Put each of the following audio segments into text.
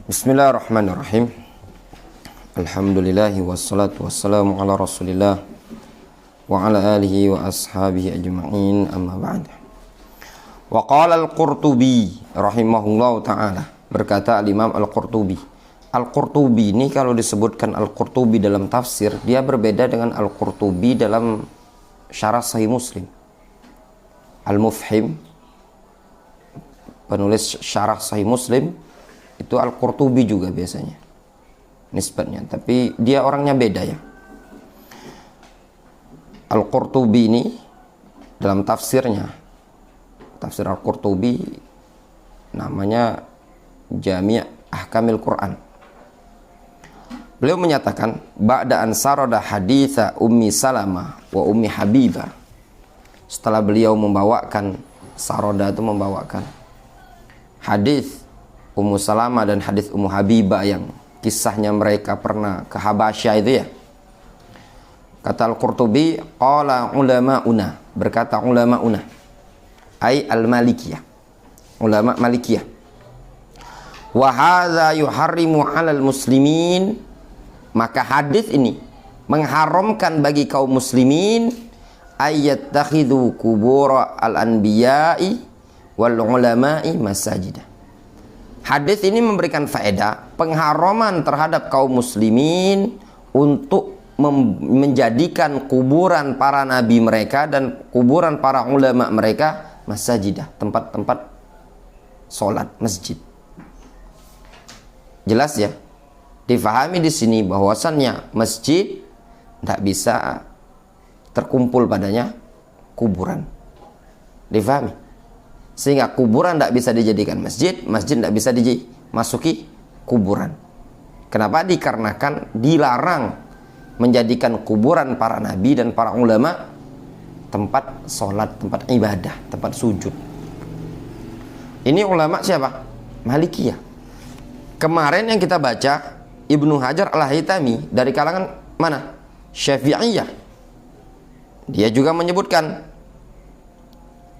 Bismillahirrahmanirrahim. Alhamdulillahi wassalatu wassalamu ala rasulillah wa ala alihi wa ashabihi ajma'in, amma ba'd. Wa qala al-Qurtubi rahimahullahu ta'ala, berkata al-Imam al-Qurtubi. Al-Qurtubi ini kalau disebutkan al-Qurtubi dalam tafsir, dia berbeda dengan al-Qurtubi dalam syarah Sahih Muslim. Al-Mufhim, penulis syarah Sahih Muslim, itu Al-Qurtubi juga biasanya nisbatnya, tapi dia orangnya beda ya. Al-Qurtubi ini dalam tafsirnya, tafsir Al-Qurtubi namanya Jami' Ahkamil Quran. Beliau menyatakan ba'da an sarada haditha Ummi Salamah wa Ummi Habibah, setelah beliau membawakan, sarada itu membawakan hadis Ummu Salamah dan hadis Ummu Habibah yang kisahnya mereka pernah ke Habasyah itu ya. Kata Al-Qurtubi, qala ulama'una, berkata ulama'una, ai al-Malikiyah, ulama Malikiyah, wa hadza yuharrimu 'alal muslimin, maka hadis ini mengharamkan bagi kaum muslimin ayyattakhidhu qubur al-anbiya'i wal ulama'i masajidah. Hadis ini memberikan faedah pengharaman terhadap kaum muslimin untuk menjadikan kuburan para nabi mereka dan kuburan para ulama mereka masajidah, tempat-tempat sholat, masjid. Jelas ya? Difahami di sini bahwasannya masjid tidak bisa terkumpul padanya kuburan. Difahami? Sehingga kuburan tidak bisa dijadikan masjid, masjid tidak bisa dimasuki kuburan. Kenapa? Dikarenakan dilarang menjadikan kuburan para nabi dan para ulama tempat sholat, tempat ibadah, tempat sujud. Ini ulama siapa? Malikiyah. Kemarin yang kita baca Ibnu Hajar Al-Haytami dari kalangan mana? Syafi'iyah. Dia juga menyebutkan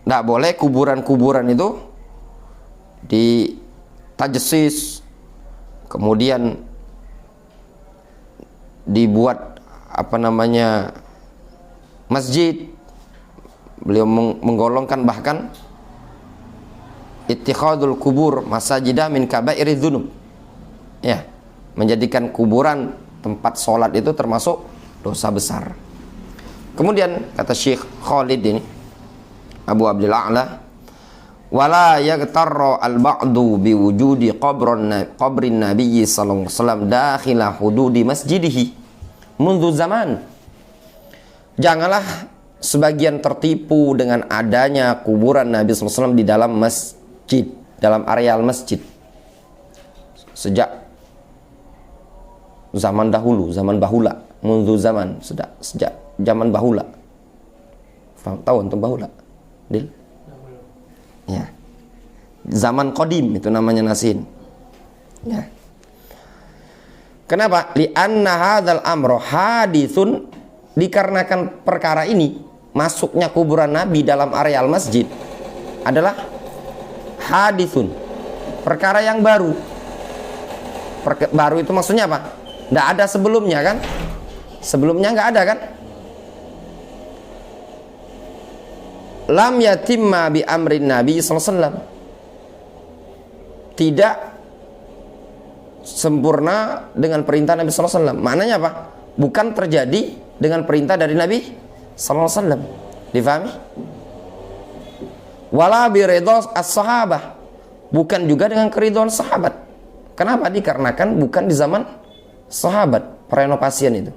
tidak boleh kuburan-kuburan itu ditajsis, kemudian dibuat masjid. Beliau menggolongkan bahkan ittikhadul kubur masajidah min kabairiz dzunub, ya, menjadikan kuburan tempat sholat itu termasuk dosa besar. Kemudian kata Syekh Khalid ini, Abu Abdul A'la, wala yaghtarra al-ba'du biwujudi qabrin nabiyyi sallallahu alaihi wasallam dakhila hududi masjidihi mundu zaman. Janganlah sebagian tertipu dengan adanya kuburan Nabi sallallahu alaihi wasallam di dalam masjid, dalam areal masjid sejak zaman dahulu, zaman bahula, mundu zaman, sejak zaman bahula. Tahu untuk bahula? Dil? Ya. Zaman qadim itu namanya nasin. Ya. Kenapa? Li'anna hadzal amru haditsun, dikarenakan perkara ini, masuknya kuburan Nabi dalam areal masjid adalah haditsun, perkara yang baru. Baru itu maksudnya apa? Tidak ada sebelumnya kan? Sebelumnya nggak ada kan? Lam yatimma bi amrin Nabi sallallahu alaihi wasallam, tidak sempurna dengan perintah Nabi sallallahu alaihi wasallam. Maknanya apa? Bukan terjadi dengan perintah dari Nabi sallallahu alaihi wasallam. Difahami? Wala bi ridha as-sahabah, bukan juga dengan keridhaan sahabat. Kenapa? Dikarenakan bukan di zaman sahabat perenovasian itu.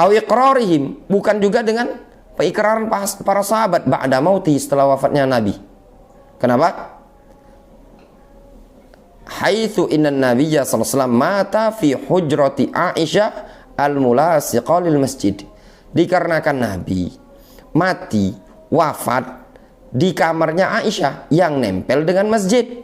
Aw iqrarihim, bukan juga dengan ikraran para sahabat ba'da mauti, setelah wafatnya Nabi. Kenapa? Haitsu inna nabiyya sallallahu alaihi wasallam mata fi hujrati Aisyah al-mulasiqa lil masjid. Dikarenakan Nabi mati, wafat di kamarnya Aisyah yang nempel dengan masjid.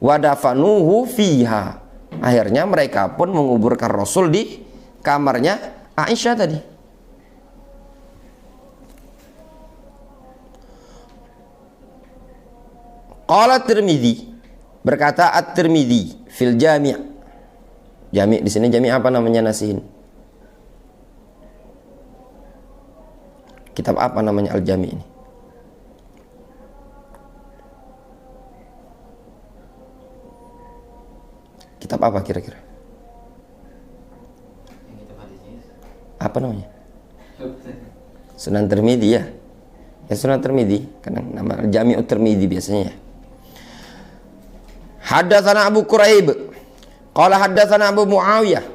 Wadafanuhu fiha. Akhirnya mereka pun menguburkan Rasul di kamarnya Aisyah tadi. Qala Tirmidzi, Berkata At-Tirmidzi fil Jami'. Jami' di sini jami' apa namanya nasihin? Kitab apa namanya Al-Jami' ini? Kitab apa kira-kira? Apa namanya? Sunan Tirmidzi ya. Ya Sunan Tirmidzi, karena nama Jami'ut Tirmidzi biasanya. Haddatsana Abu Quraib. Qala haddatsana Abu Muawiyah.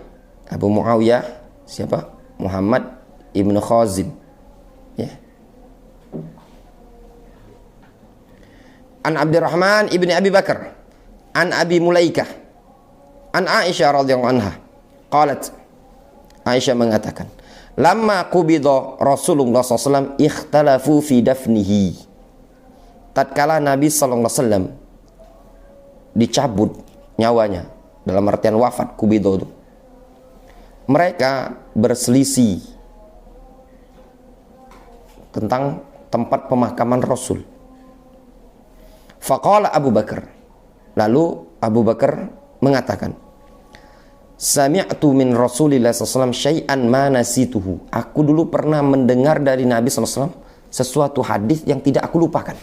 Abu Muawiyah siapa? Muhammad ibnu Khazim. Ya. An Abdurrahman ibni Abi Bakar. An Abi Mulaikah. An Aisyah radhiyallahu anha. Qalat. Aisyah mengatakan, lamma qubida Rasulullah SAW ikhtalafu fi dafnihi. Tatkala Nabi SAW dicabut nyawanya, dalam artian wafat, qubida itu, mereka berselisih tentang tempat pemakaman Rasul. Faqala Abu Bakar, lalu Abu Bakar mengatakan, sami'tu min Rasulillah SAW syai'an ma nasituhu. Aku dulu pernah mendengar dari Nabi SAW sesuatu hadis yang tidak aku lupakan.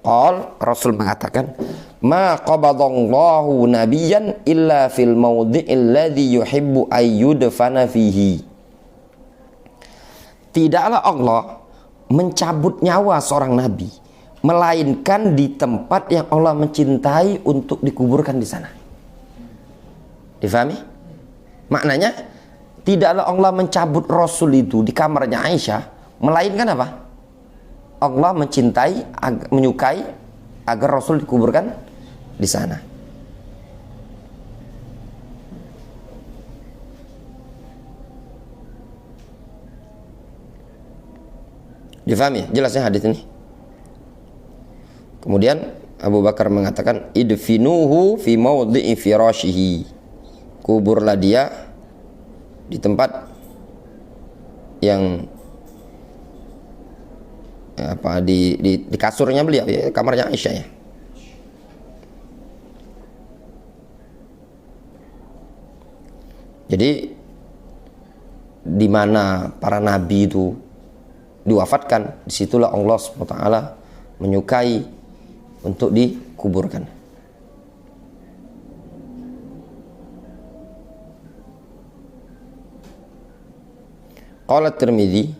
Qal, Rasul mengatakan, ma qabadallahu nabiyyan illa fil mawdi'il ladzi yuhibbu ayyudfana fihi. Tidaklah Allah mencabut nyawa seorang nabi melainkan di tempat yang Allah mencintai untuk dikuburkan di sana. Difahami? Maknanya tidaklah Allah mencabut Rasul itu di kamarnya Aisyah, melainkan apa? Allah mencintai, menyukai agar Rasul dikuburkan di sana. Difahami? Jelasnya hadis ini. Kemudian Abu Bakar mengatakan, idfinuhu fi mawdi'i firashihi. Kuburlah dia di tempat yang di kasurnya beliau, ya, kamarnya Aisyah ya. Jadi di mana para nabi itu diwafatkan, disitulah Allah SWT menyukai untuk dikuburkan. Qala Tirmidzi,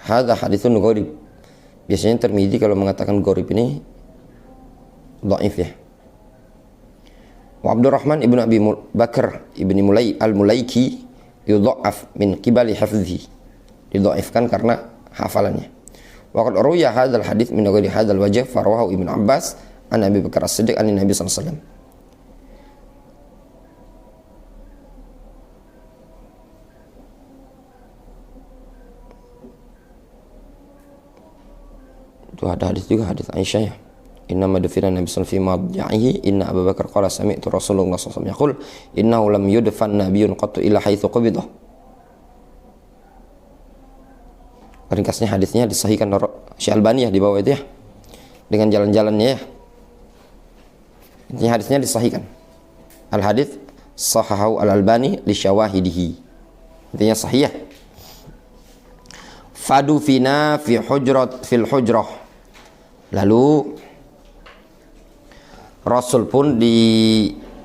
hadza haditsun gharib. Biasanya Tirmidzi kalau mengatakan gharib ini dhaif ya. Wa Abdurrahman ibnu Abi Bakar ibni al-Mulaiki yudha'af min qibali hifdzi. Didhaifkan karena hafalannya. Wa qad ruya hadzal hadits min ghairi hadzal wajh farwahu Ibnu Abbas an Abi Bakar As-Siddiq an Nabi sallallahu alaihi wasallam. Itu ada hadis juga, hadis Aisyah ya. Inna madfina Nabi sallallahu alaihi wasallam fi madja'ihi inna Abu Bakar qala sami'tu Rasulullah sallallahu alaihi wasallam yaqul innahu lam yudfan nabiyyun qattu illa haitsu qubidah. Ringkasnya hadisnya disahihkan Syekh Albani ya di bawah itu ya, dengan jalan-jalannya ya. Intinya hadisnya disahihkan. Al hadits sahahu Al Albani li syawahidihi. Intinya sahih ya. Fadufina fil hujrah. Lalu Rasul pun dimakamkan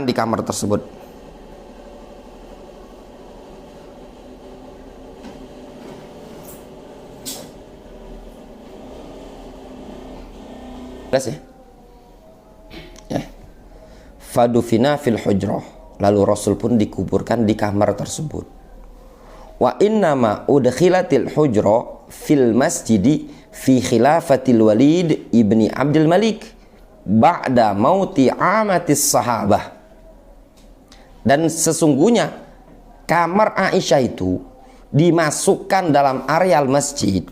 di kamar tersebut. Jelas ya? Ya. Fadufina fil hujrah. Lalu Rasul pun dikuburkan di kamar tersebut. Wa innama udkhilatil hujrah fil masjidi fi khilafatil Walid ibni Abdul Malik ba'da mauti amatis sahabah. Dan sesungguhnya kamar Aisyah itu dimasukkan dalam areal masjid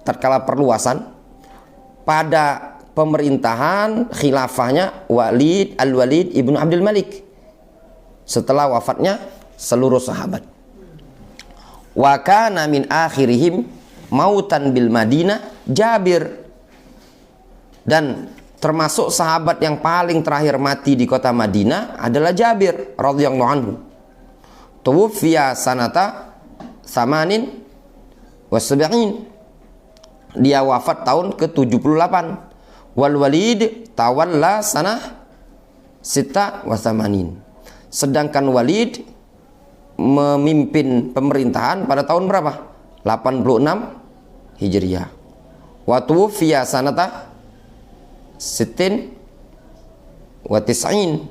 tatkala perluasan pada pemerintahan khilafahnya Al-Walid ibnu Abdul Malik setelah wafatnya seluruh sahabat. Wa kana min akhirihim mautan bil Madinah Jabir, dan termasuk sahabat yang paling terakhir mati di kota Madinah adalah Jabir radhiyallahu anhu. Tuwfiya sanata samanin wa sab'in. Dia wafat tahun ke-78. Wal Walid tawalla sanah sita wa samanin. Sedangkan Walid memimpin pemerintahan pada tahun berapa? 86 Hijriah. Wa tuwfiya sanata Sitin wa tis'in,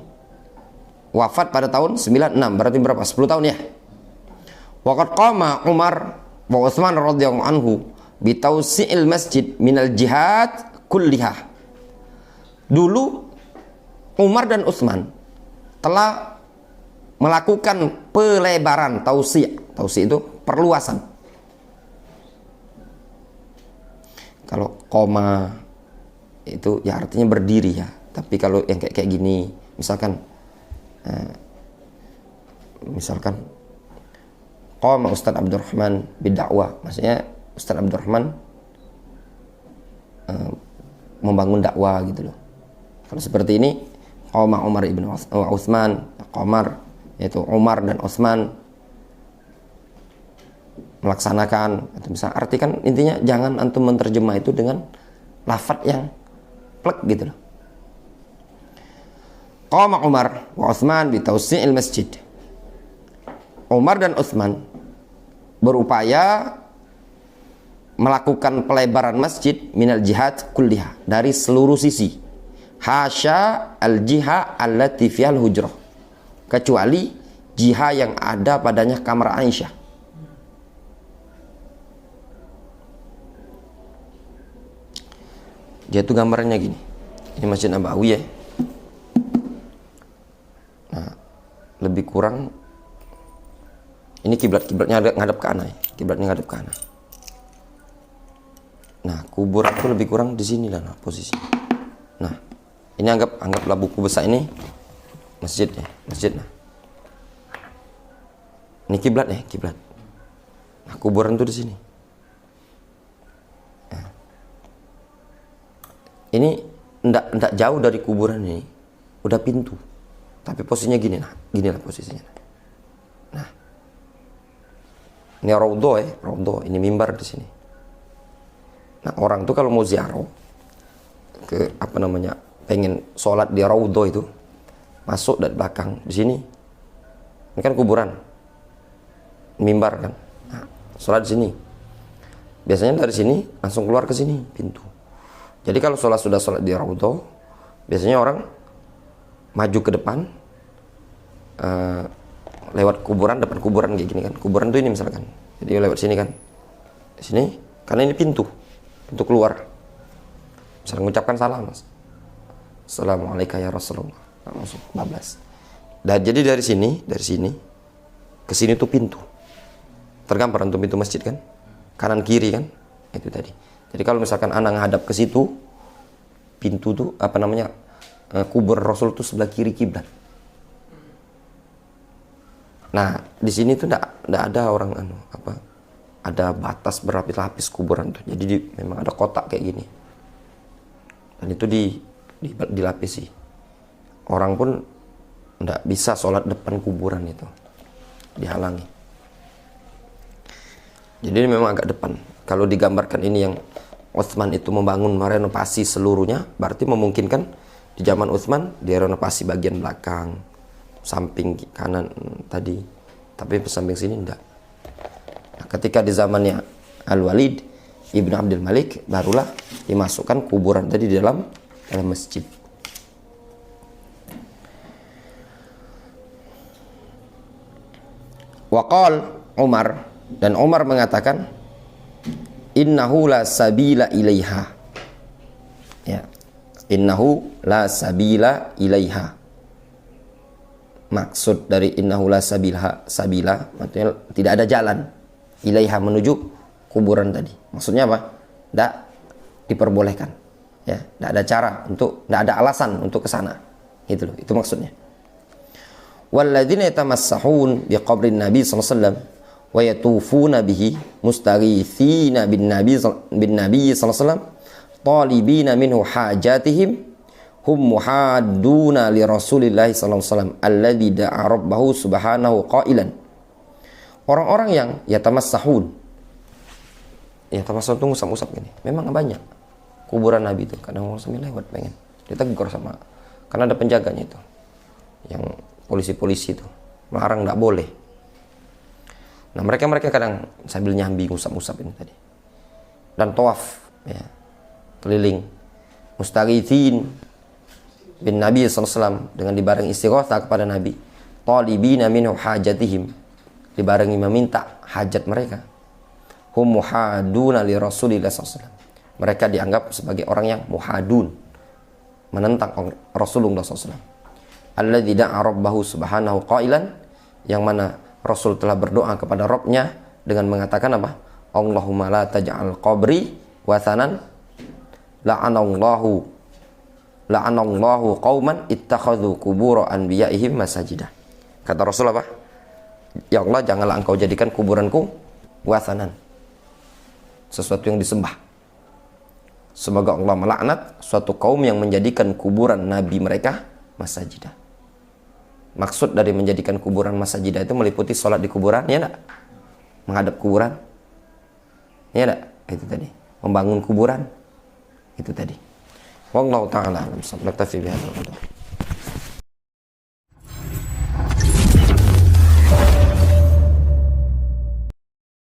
wafat pada tahun 96, berarti berapa? 10 tahun ya. Waqad qama Umar wa Utsman radhiyallahu anhu bi tawsi'il masjid minal jihad kulliha. Dulu Umar dan Utsman telah melakukan pelebaran tausi'. Tausi' itu perluasan. Kalau koma itu ya artinya berdiri ya, tapi kalau yang kayak gini misalkan qama Ustaz Abdurrahman bidakwah, maksudnya Ustaz Abdurrahman membangun dakwah gitu loh. Kalau seperti ini qama Umar ibn Utsman, qamar yaitu Umar dan Utsman melaksanakan, atau bisa artikan intinya jangan antum menerjemah itu dengan lafadz yang plek gitu loh. Qama Umar wa Utsman bi tawsi'il masjid. Umar dan Utsman berupaya melakukan pelebaran masjid minal jihad kulliha, dari seluruh sisi. Hasya al jiha allati fil hujrah, kecuali jiha yang ada padanya kamar Aisyah. Dia tuh gambarnya gini. Ini Masjid Nabawi ya. Nah, lebih kurang ini kiblatnya ngadep ke kanan ya. Kiblatnya ngadep ke kanan. Nah, kubur aku lebih kurang di sini lah posisi. Nah, ini anggaplah buku besar ini masjidnya, masjid. Nah, ini kiblat ya, kiblat. Nah, kuburan tuh di sini. Ini ndak jauh dari kuburan ini, udah pintu. Tapi posisinya gini, nah, ginilah posisinya. Nah, ini raudhah ya, raudhah. Ini mimbar di sini. Nah, orang tuh kalau mau ziarah ke pengen sholat di raudhah itu, masuk dari belakang di sini. Ini kan kuburan, mimbar kan. Nah, sholat di sini. Biasanya dari sini langsung keluar ke sini pintu. Jadi kalau sudah sholat di raudhah, biasanya orang maju ke depan, lewat kuburan, depan kuburan kayak gini kan. Kuburan tuh ini misalkan, jadi lewat sini kan, sini, karena ini pintu keluar. Misalnya mengucapkan salam, Assalamualaikum ya Rasulullah, langsung bablas. Dan jadi dari sini ke sini tuh pintu. Tergambar untuk pintu masjid kan, kanan kiri kan, itu tadi. Jadi kalau misalkan anak ngadap ke situ, pintu tuh kubur Rasul tuh sebelah kiri kiblat. Nah, di sini tuh ndak ada orang ada batas berlapis-lapis kuburan tuh. Jadi memang ada kotak kayak gini. Dan itu dilapisi. Orang pun ndak bisa sholat depan kuburan itu. Dihalangi. Jadi ini memang agak depan. Kalau digambarkan ini yang Utsman itu membangun, merenovasi seluruhnya, berarti memungkinkan di zaman Utsman dia renovasi bagian belakang, samping kanan tadi, tapi samping sini enggak. Nah, ketika di zamannya Al-Walid Ibn Abdul Malik, barulah dimasukkan kuburan tadi di dalam masjid. Waqal Umar, dan Umar mengatakan, innahu la sabila ilaiha. Ya. Innahu la sabila ilaiha. Maksud dari innahu la sabila, maksudnya tidak ada jalan ilaiha, menuju kuburan tadi. Maksudnya apa? Tidak diperbolehkan. Ya, tidak ada cara tidak ada alasan untuk ke sana. Itu maksudnya. Walladzina yatamassahun biqabrin Nabi sallallahu alaihi wasallam wa yatufuna bihi mustaghithina bin Nabi sallallahu alaihi wasallam talibina minhu hajatihim hum muhadduna li Rasulillah sallallahu alaihi wasallam alladzi da'a rabbahu subhanahu qailan. Orang-orang yang yatamassahun. Yatamassahun itu ngusap-ngusap gini. Memang banyak kuburan Nabi itu. Kadang orang sambil lewat pengen ditegur sama, karena ada penjaganya itu. Yang polisi-polisi itu melarang, enggak boleh. Nah, mereka kadang sambil nyambi ngusap-ngusap ini tadi. Dan tawaf, ya, keliling mustaghithin bin Nabi SAW, dengan dibarengi istighatsah kepada Nabi, talibina minhu hajatihim, dibarengi meminta hajat mereka. Hum muhaduna li Rasulillah SAW, mereka dianggap sebagai orang yang muhadun, menentang Rasulullah SAW. Alladzi da'a rabbahu subhanahu qailan, yang mana Rasul telah berdoa kepada Rabbnya dengan mengatakan apa? Allahumma la taj'al qabri wathanan la'anallahu qauman ittakhadhu qubur anbiya'ihim masajida. Kata Rasul apa? Ya Allah, janganlah engkau jadikan kuburanku wathanan, sesuatu yang disembah. Semoga Allah melaknat suatu kaum yang menjadikan kuburan nabi mereka masajidah. Maksud dari menjadikan kuburan masajidah itu meliputi sholat di kuburan, ya enggak? Menghadap kuburan, ya enggak? Itu tadi. Membangun kuburan, itu tadi. Wallahu ta'ala alam. Naktafi bihadzal qadar.